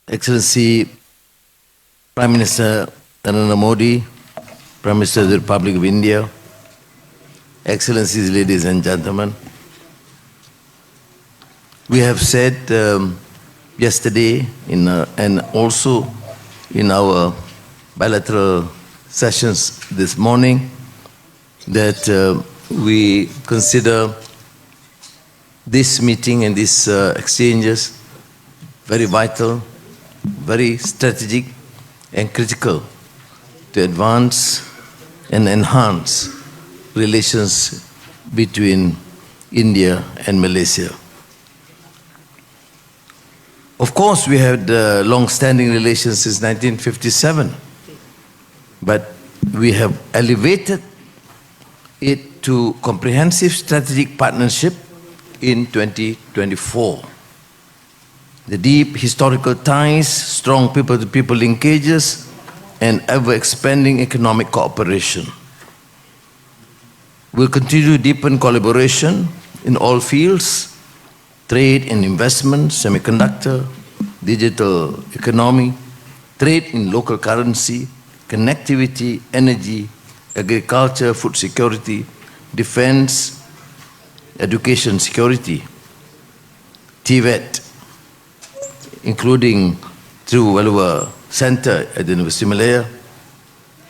Excellency Prime Minister Narendra Modi, Prime Minister of the Republic of India, Excellencies, ladies and gentlemen, we have said yesterday and also in our bilateral sessions this morning that we consider this meeting and these exchanges very vital, very strategic and critical to advance and enhance relations between India and Malaysia. Of course, we had long-standing relations since 1957, but we have elevated it to comprehensive strategic partnership in 2024. The deep historical ties, strong people-to-people linkages, and ever-expanding economic cooperation. We'll continue to deepen collaboration in all fields: trade and investment, semiconductor, digital economy, trade in local currency, connectivity, energy, agriculture, food security, defense, education security, TVET, including through Walua Center at the University of Malaya,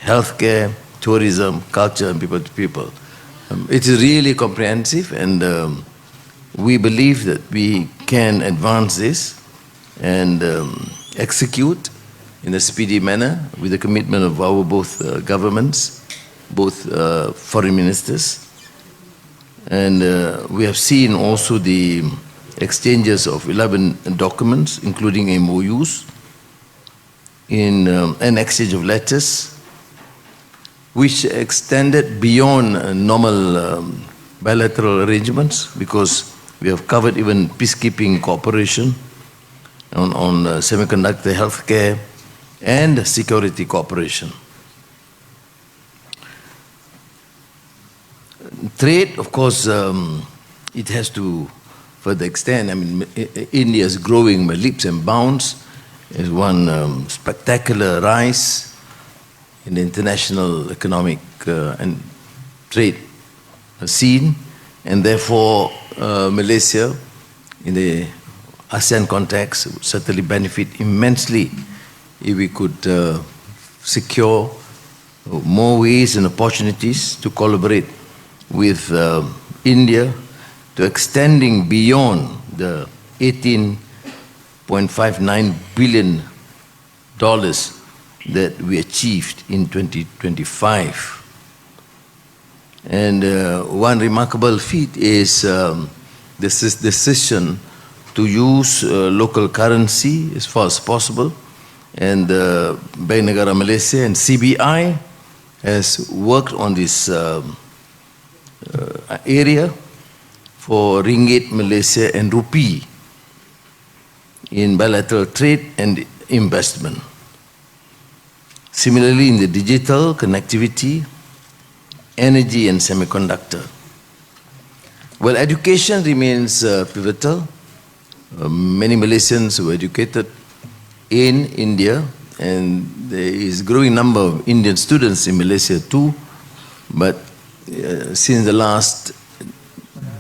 healthcare, tourism, culture, and people to people. It is really comprehensive, and we believe that we can advance this and execute in a speedy manner with the commitment of our both governments, both foreign ministers. And we have seen also the exchanges of 11 documents, including MOUs, in an exchange of letters, which extended beyond normal bilateral arrangements, because we have covered even peacekeeping cooperation on semiconductor, healthcare, and security cooperation. Trade, of course, it has to further extend. I mean, India is growing by leaps and bounds. There's one spectacular rise in the international economic and trade scene, and therefore Malaysia, in the ASEAN context, would certainly benefit immensely if we could secure more ways and opportunities to collaborate with India, to extending beyond the $18.59 billion that we achieved in 2025. And one remarkable feat is this decision to use local currency as far as possible. And Bank Negara Malaysia and CBI has worked on this area for ringgit Malaysia and rupee in bilateral trade and investment. Similarly, in the digital connectivity, energy and semiconductor. Well, education remains pivotal. Many Malaysians were educated in India, and there is a growing number of Indian students in Malaysia too. But since the last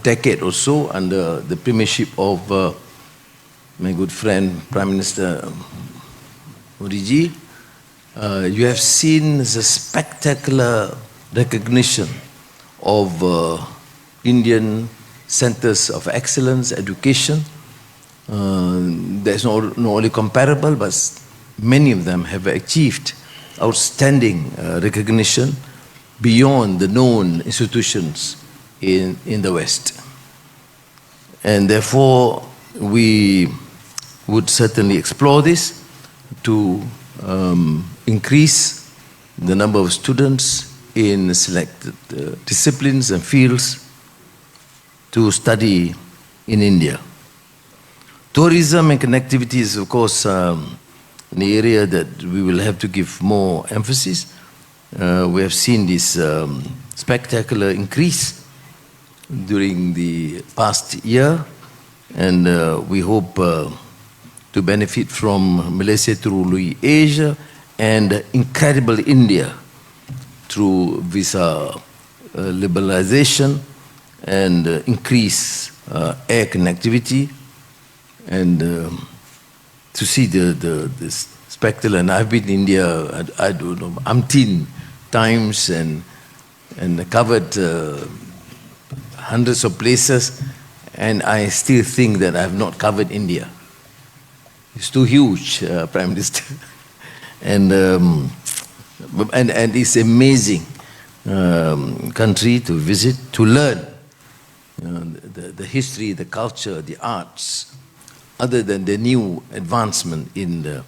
decade or so, under the premiership of my good friend Prime Minister Modi ji, you have seen the spectacular recognition of Indian centers of excellence, education. There's not only comparable, but many of them have achieved outstanding recognition beyond the known institutions in the West. And therefore, we would certainly explore this to increase the number of students in selected disciplines and fields to study in India. Tourism and connectivity is, of course, an area that we will have to give more emphasis. We have seen this spectacular increase during the past year, and we hope to benefit from Malaysia through Asia and incredible India through visa liberalization and increase air connectivity and to see this spectacle. And I've been in India, I don't know, umpteen times and covered hundreds of places, and I still think that I have not covered India. It's too huge, Prime Minister. and it's amazing country to visit, to learn the history, the culture, the arts, other than the new advancement in the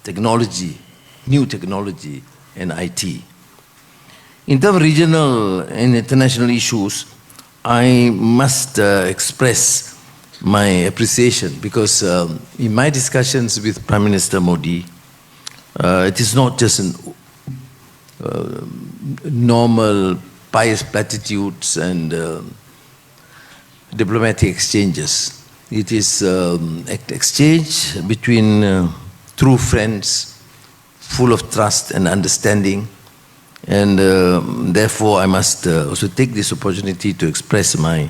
technology, new technology and IT. In terms of regional and international issues, I must express my appreciation because in my discussions with Prime Minister Modi, it is not just normal pious platitudes and diplomatic exchanges. It is exchange between true friends, full of trust and understanding. And therefore, I must also take this opportunity to express my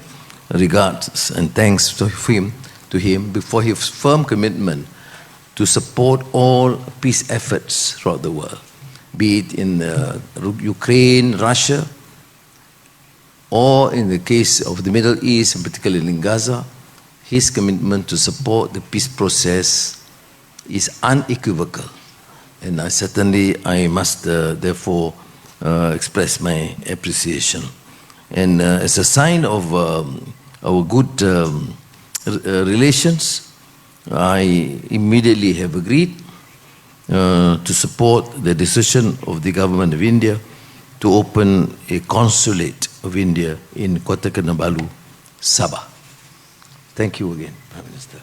regards and thanks to him for his firm commitment to support all peace efforts throughout the world, be it in Ukraine, Russia, or in the case of the Middle East, and particularly in Gaza. His commitment to support the peace process is unequivocal. And I must therefore express my appreciation. And as a sign of our good relations, I immediately have agreed to support the decision of the government of India to open a consulate of India in Kota Kinabalu, Sabah. Thank you again, Prime Minister.